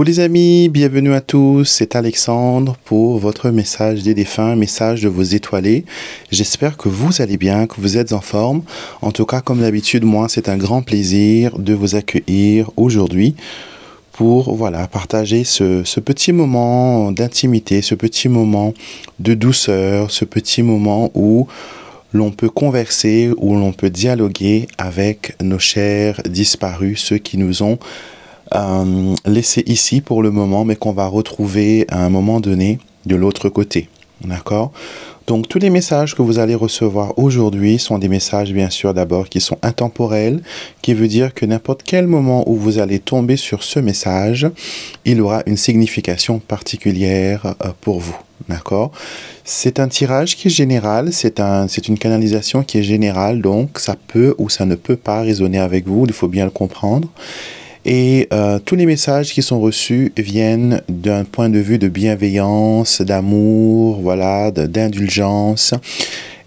Coucou les amis, bienvenue à tous, c'est Alexandre pour votre message des défunts, message de vos étoilés. J'espère que vous allez bien, que vous êtes en forme. En tout cas, comme d'habitude, moi, c'est un grand plaisir de vous accueillir aujourd'hui pour partager ce petit moment d'intimité, ce petit moment de douceur, ce petit moment où l'on peut converser, où l'on peut dialoguer avec nos chers disparus, ceux qui nous ont laissés ici pour le moment, mais qu'on va retrouver à un moment donné de l'autre côté. D'accord? Donc, tous les messages que vous allez recevoir aujourd'hui sont des messages, bien sûr, d'abord, qui sont intemporels, qui veut dire que n'importe quel moment où vous allez tomber sur ce message, il aura une signification particulière pour vous. D'accord? C'est un tirage qui est général, c'est une canalisation qui est générale, donc ça peut ou ça ne peut pas résonner avec vous, il faut bien le comprendre. Et tous les messages qui sont reçus viennent d'un point de vue de bienveillance, d'amour, d'indulgence.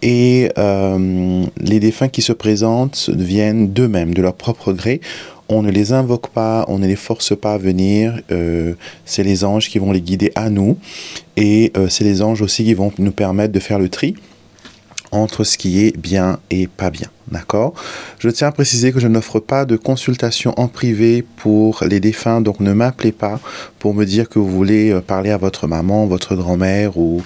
Et les défunts qui se présentent viennent d'eux-mêmes, de leur propre gré. On ne les invoque pas, on ne les force pas à venir. C'est les anges qui vont les guider à nous. Et c'est les anges aussi qui vont nous permettre de faire le tri entre ce qui est bien et pas bien. D'accord? Je tiens à préciser que je n'offre pas de consultation en privé pour les défunts, donc ne m'appelez pas pour me dire que vous voulez parler à votre maman, votre grand-mère ou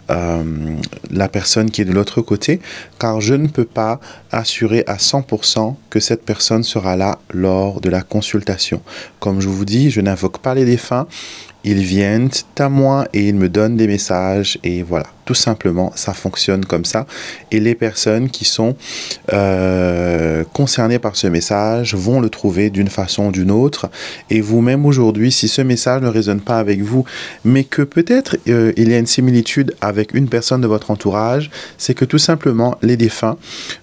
la personne qui est de l'autre côté, car je ne peux pas assurer à 100% que cette personne sera là lors de la consultation. Comme je vous dis, je n'invoque pas les défunts. Ils viennent à moi et ils me donnent des messages et voilà, tout simplement, ça fonctionne comme ça. Et les personnes qui sont concernées par ce message vont le trouver d'une façon ou d'une autre. Et vous-même aujourd'hui, si ce message ne résonne pas avec vous, mais que peut-être il y a une similitude avec une personne de votre entourage, c'est que tout simplement, les défunts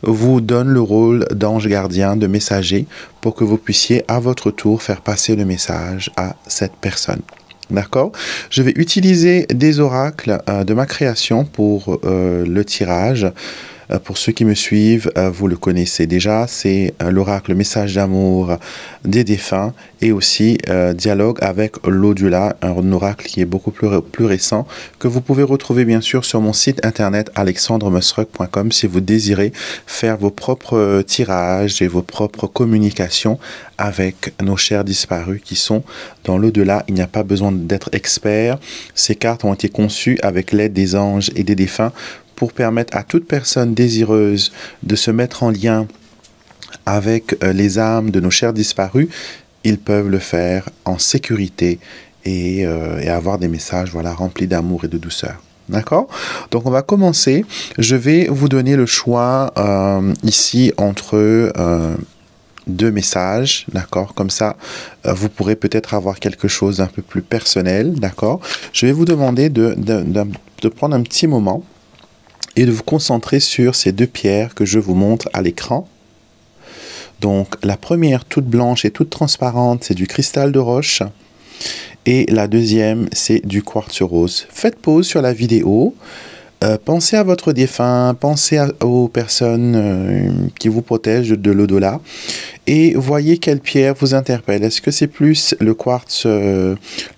vous donnent le rôle d'ange gardien, de messager, pour que vous puissiez à votre tour faire passer le message à cette personne. D'accord? Je vais utiliser des oracles de ma création pour le tirage. Pour ceux qui me suivent, vous le connaissez déjà, c'est l'oracle message d'amour des défunts et aussi dialogue avec l'au-delà, un oracle qui est beaucoup plus récent, que vous pouvez retrouver bien sûr sur mon site internet alexandremusruck.com si vous désirez faire vos propres tirages et vos propres communications avec nos chers disparus qui sont dans l'au-delà. Il n'y a pas besoin d'être expert. Ces cartes ont été conçues avec l'aide des anges et des défunts pour permettre à toute personne désireuse de se mettre en lien avec les âmes de nos chers disparus. Ils peuvent le faire en sécurité et avoir des messages remplis d'amour et de douceur. D'accord? Donc on va commencer. Je vais vous donner le choix ici entre deux messages, d'accord? Comme ça, vous pourrez peut-être avoir quelque chose d'un peu plus personnel, d'accord? Je vais vous demander de prendre un petit moment et de vous concentrer sur ces deux pierres que je vous montre à l'écran. Donc, la première, toute blanche et toute transparente, c'est du cristal de roche. Et la deuxième, c'est du quartz rose. Faites pause sur la vidéo. Pensez à votre défunt, pensez aux personnes qui vous protègent de l'au-delà. Et voyez quelle pierre vous interpelle. Est-ce que c'est plus le quartz, le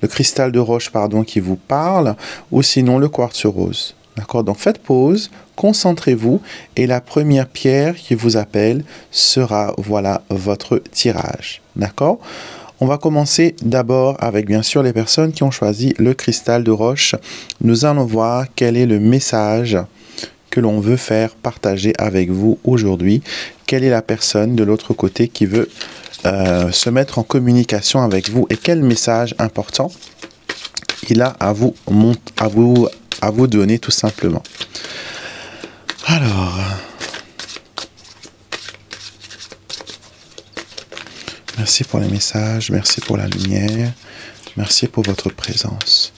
cristal de roche, pardon, qui vous parle, ou sinon le quartz rose? D'accord, donc faites pause, concentrez-vous et la première pierre qui vous appelle sera, votre tirage. D'accord? On va commencer d'abord avec bien sûr les personnes qui ont choisi le cristal de roche. Nous allons voir quel est le message que l'on veut faire partager avec vous aujourd'hui. Quelle est la personne de l'autre côté qui veut se mettre en communication avec vous et quel message important il a à vous donner tout simplement. Alors, merci pour les messages, merci pour la lumière, merci pour votre présence.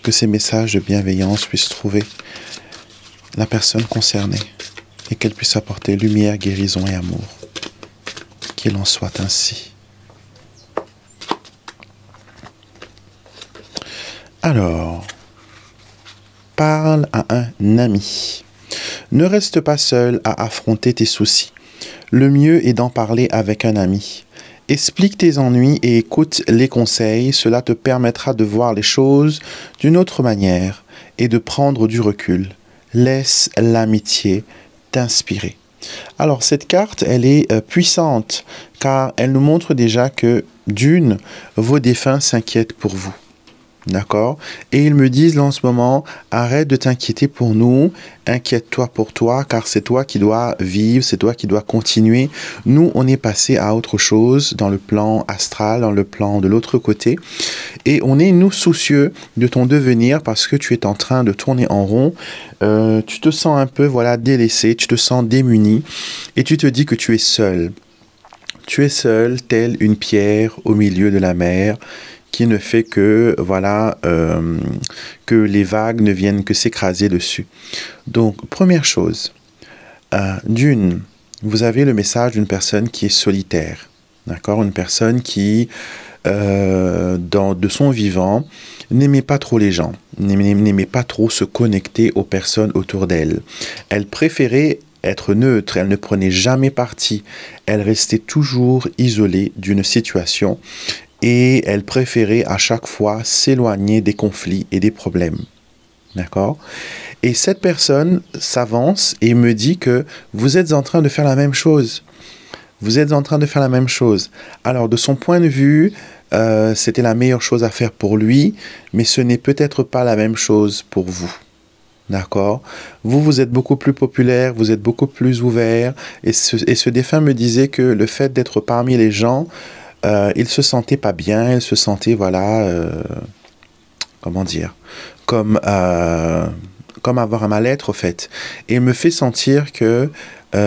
Que ces messages de bienveillance puissent trouver la personne concernée et qu'elle puisse apporter lumière, guérison et amour. Qu'il en soit ainsi. Alors, parle à un ami. Ne reste pas seul à affronter tes soucis. Le mieux est d'en parler avec un ami. Explique tes ennuis et écoute les conseils. Cela te permettra de voir les choses d'une autre manière et de prendre du recul. Laisse l'amitié t'inspirer. Alors cette carte, elle est puissante car elle nous montre déjà que d'une, vos défunts s'inquiètent pour vous. D'accord? Et ils me disent là en ce moment, arrête de t'inquiéter pour nous, inquiète-toi pour toi, car c'est toi qui dois vivre, c'est toi qui dois continuer. Nous, on est passé à autre chose dans le plan astral, dans le plan de l'autre côté. Et on est, nous, soucieux de ton devenir parce que tu es en train de tourner en rond. Tu te sens un peu, voilà, délaissé, tu te sens démuni et tu te dis que tu es seul. Tu es seul, telle une pierre au milieu de la mer, qui ne fait que, voilà, que les vagues ne viennent que s'écraser dessus. Donc, première chose, d'une, vous avez le message d'une personne qui est solitaire, d'accord? Une personne qui, de son vivant, n'aimait pas trop les gens, n'aimait pas trop se connecter aux personnes autour d'elle. Elle préférait être neutre, elle ne prenait jamais parti, elle restait toujours isolée d'une situation, et elle préférait à chaque fois s'éloigner des conflits et des problèmes. D'accord? Et cette personne s'avance et me dit que vous êtes en train de faire la même chose. Vous êtes en train de faire la même chose. Alors, de son point de vue, c'était la meilleure chose à faire pour lui, mais ce n'est peut-être pas la même chose pour vous. D'accord? Vous, vous êtes beaucoup plus populaire, vous êtes beaucoup plus ouvert. Et ce défunt me disait que le fait d'être parmi les gens, il se sentait pas bien, il se sentait, voilà, comment dire, comme avoir un mal-être, au fait. Et il me fait sentir que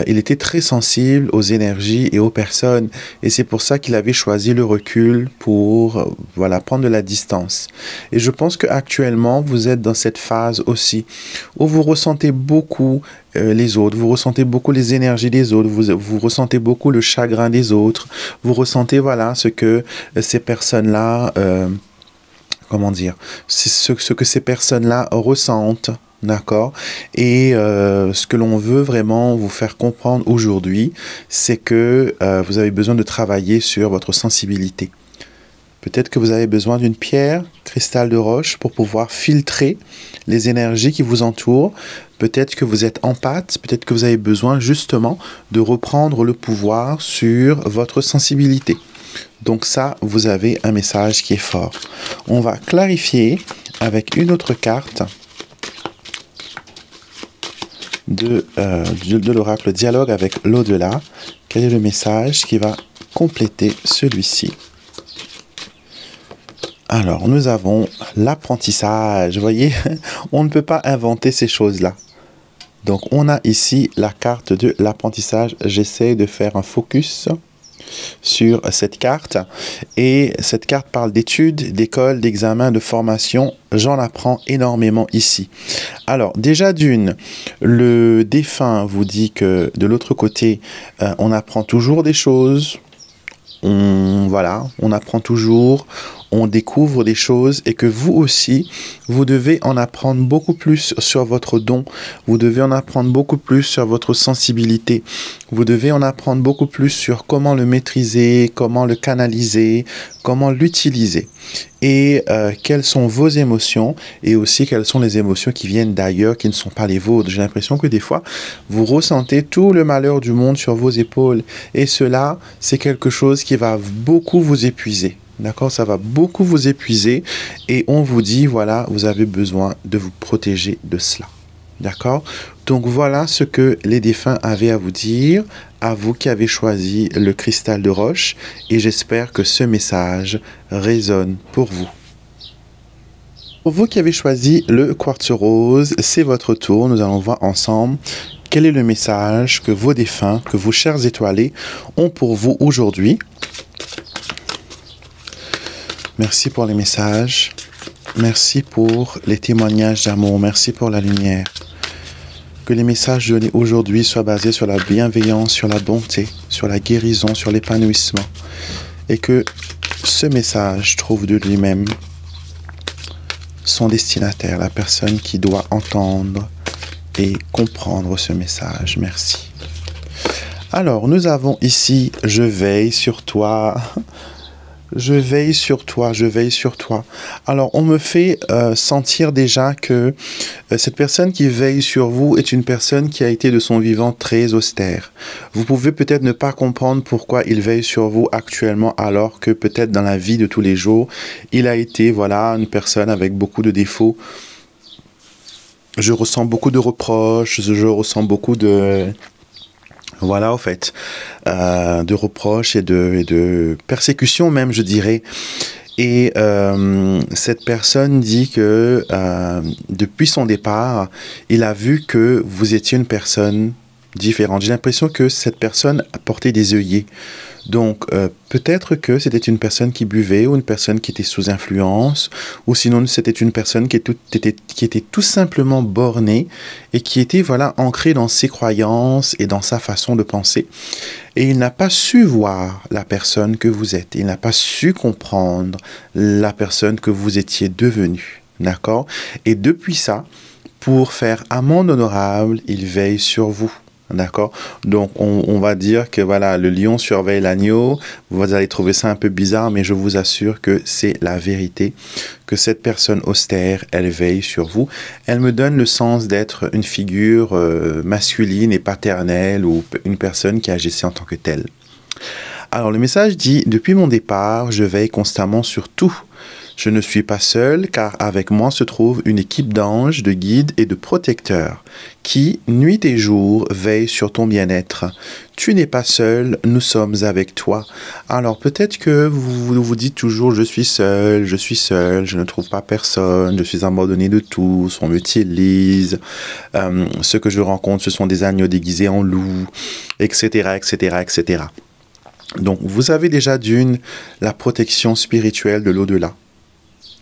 il était très sensible aux énergies et aux personnes. Et c'est pour ça qu'il avait choisi le recul pour, voilà, prendre de la distance. Et je pense qu'actuellement, vous êtes dans cette phase aussi où vous ressentez beaucoup les autres, vous ressentez beaucoup les énergies des autres, vous ressentez beaucoup le chagrin des autres, vous ressentez, voilà, ce que ces personnes-là, comment dire, ce que ces personnes-là ressentent. D'accord? Et ce que l'on veut vraiment vous faire comprendre aujourd'hui, c'est que vous avez besoin de travailler sur votre sensibilité. Peut-être que vous avez besoin d'une pierre, cristal de roche, pour pouvoir filtrer les énergies qui vous entourent. Peut-être que vous êtes empathe, peut-être que vous avez besoin justement de reprendre le pouvoir sur votre sensibilité. Donc ça, vous avez un message qui est fort. On va clarifier avec une autre carte de l'oracle Dialogue avec l'au-delà. Quel est le message qui va compléter celui-ci? Alors, nous avons l'apprentissage. Vous voyez, on ne peut pas inventer ces choses-là. Donc, on a ici la carte de l'apprentissage. J'essaie de faire un focus sur cette carte. Et cette carte parle d'études, d'écoles, d'examens, de formation. J'en apprends énormément ici. Alors, déjà d'une, le défunt vous dit que de l'autre côté, on apprend toujours des choses. Voilà, on apprend toujours, on découvre des choses et que vous aussi, vous devez en apprendre beaucoup plus sur votre don. Vous devez en apprendre beaucoup plus sur votre sensibilité. Vous devez en apprendre beaucoup plus sur comment le maîtriser, comment le canaliser, comment l'utiliser. Et quelles sont vos émotions et aussi quelles sont les émotions qui viennent d'ailleurs, qui ne sont pas les vôtres. J'ai l'impression que des fois, vous ressentez tout le malheur du monde sur vos épaules. Et cela, c'est quelque chose qui va beaucoup vous épuiser. D'accord? Ça va beaucoup vous épuiser. Et on vous dit, voilà, vous avez besoin de vous protéger de cela. D'accord? Donc voilà ce que les défunts avaient à vous dire, à vous qui avez choisi le cristal de roche, et j'espère que ce message résonne pour vous. Pour vous qui avez choisi le quartz rose, c'est votre tour, nous allons voir ensemble quel est le message que vos défunts, que vos chers étoilés ont pour vous aujourd'hui. Merci pour les messages, merci pour les témoignages d'amour, merci pour la lumière. Que les messages donnés aujourd'hui soient basés sur la bienveillance, sur la bonté, sur la guérison, sur l'épanouissement. Et que ce message trouve de lui-même son destinataire, la personne qui doit entendre et comprendre ce message. Merci. Alors, nous avons ici, je veille sur toi. Je veille sur toi, je veille sur toi. Alors, on me fait sentir déjà que cette personne qui veille sur vous est une personne qui a été de son vivant très austère. Vous pouvez peut-être ne pas comprendre pourquoi il veille sur vous actuellement, alors que peut-être dans la vie de tous les jours, il a été, voilà, une personne avec beaucoup de défauts. Je ressens beaucoup de reproches, je ressens beaucoup de... Voilà, au fait, de reproches et de persécutions même, je dirais. Et cette personne dit que depuis son départ, il a vu que vous étiez une personne différente. J'ai l'impression que cette personne portait des œillets. Donc, peut-être que c'était une personne qui buvait ou une personne qui était sous influence, ou sinon c'était une personne qui était tout simplement bornée et qui était, voilà, ancrée dans ses croyances et dans sa façon de penser. Et il n'a pas su voir la personne que vous êtes. Il n'a pas su comprendre la personne que vous étiez devenue. D'accord? Et depuis ça, pour faire amende honorable, il veille sur vous. D'accord? Donc, on va dire que voilà, le lion surveille l'agneau. Vous allez trouver ça un peu bizarre, mais je vous assure que c'est la vérité. Que cette personne austère, elle veille sur vous. Elle me donne le sens d'être une figure masculine et paternelle ou une personne qui agissait en tant que telle. Alors, le message dit « Depuis mon départ, je veille constamment sur tout. Je ne suis pas seul, car avec moi se trouve une équipe d'anges, de guides et de protecteurs qui, nuit et jour, veillent sur ton bien-être. Tu n'es pas seul, nous sommes avec toi. » Alors peut-être que vous vous dites toujours « je suis seul, je ne trouve pas personne, je suis abandonné de tous, on m'utilise, ceux que je rencontre ce sont des agneaux déguisés en loups, etc., etc., etc. » Donc vous avez déjà d'une la protection spirituelle de l'au-delà.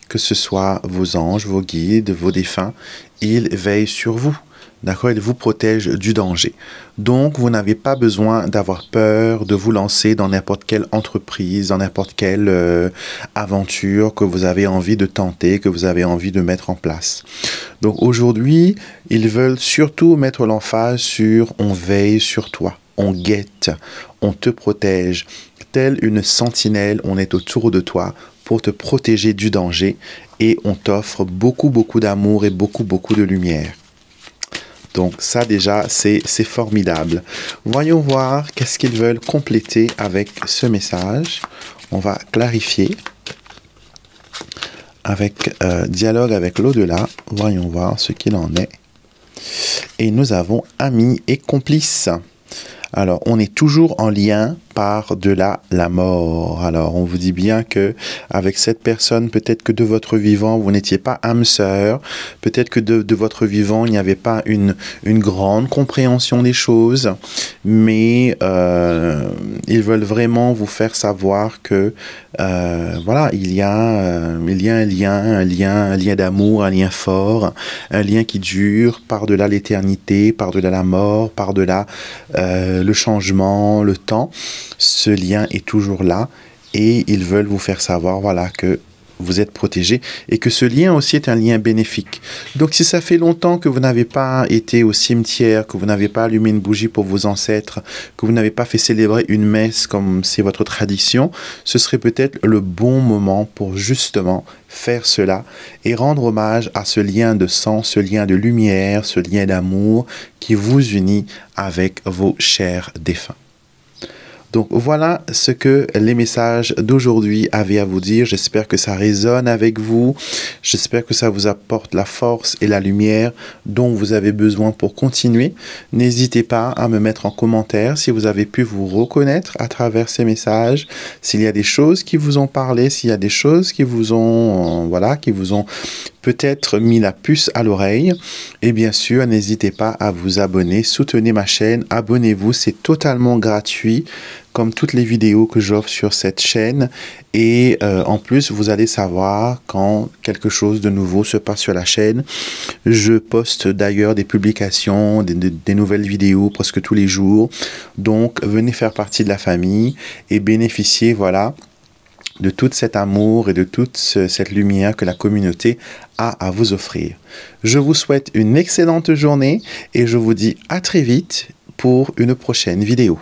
Que ce soit vos anges, vos guides, vos défunts, ils veillent sur vous. D'accord? Ils vous protègent du danger. Donc, vous n'avez pas besoin d'avoir peur de vous lancer dans n'importe quelle entreprise, dans n'importe quelle aventure que vous avez envie de tenter, que vous avez envie de mettre en place. Donc, aujourd'hui, ils veulent surtout mettre l'emphase sur « on veille sur toi ». On guette, on te protège. Telle une sentinelle, on est autour de toi pour te protéger du danger et on t'offre beaucoup, beaucoup d'amour et beaucoup, beaucoup de lumière. Donc ça déjà, c'est formidable. Voyons voir qu'est-ce qu'ils veulent compléter avec ce message. On va clarifier avec dialogue avec l'au-delà. Voyons voir ce qu'il en est. Et nous avons amis et complices. Alors, on est toujours en lien par-delà la mort. Alors, on vous dit bien que avec cette personne, peut-être que de votre vivant, vous n'étiez pas âme sœur. Peut-être que de votre vivant, il n'y avait pas une grande compréhension des choses. Mais ils veulent vraiment vous faire savoir que, voilà, il y a un lien d'amour, un lien fort, un lien qui dure par-delà l'éternité, par-delà la mort, par-delà le changement, le temps. Ce lien est toujours là et ils veulent vous faire savoir, voilà, que vous êtes protégé et que ce lien aussi est un lien bénéfique. Donc si ça fait longtemps que vous n'avez pas été au cimetière, que vous n'avez pas allumé une bougie pour vos ancêtres, que vous n'avez pas fait célébrer une messe comme c'est votre tradition, ce serait peut-être le bon moment pour justement faire cela et rendre hommage à ce lien de sang, ce lien de lumière, ce lien d'amour qui vous unit avec vos chers défunts. Donc voilà ce que les messages d'aujourd'hui avaient à vous dire. J'espère que ça résonne avec vous. J'espère que ça vous apporte la force et la lumière dont vous avez besoin pour continuer. N'hésitez pas à me mettre en commentaire si vous avez pu vous reconnaître à travers ces messages, s'il y a des choses qui vous ont parlé, s'il y a des choses qui vous ont, voilà, qui vous ont peut-être mis la puce à l'oreille. Et bien sûr, n'hésitez pas à vous abonner, soutenez ma chaîne, abonnez-vous, c'est totalement gratuit, comme toutes les vidéos que j'offre sur cette chaîne. Et en plus, vous allez savoir quand quelque chose de nouveau se passe sur la chaîne. Je poste d'ailleurs des publications, des nouvelles vidéos presque tous les jours. Donc, venez faire partie de la famille et bénéficier, voilà, de tout cet amour et de toute cette lumière que la communauté a à vous offrir. Je vous souhaite une excellente journée et je vous dis à très vite pour une prochaine vidéo.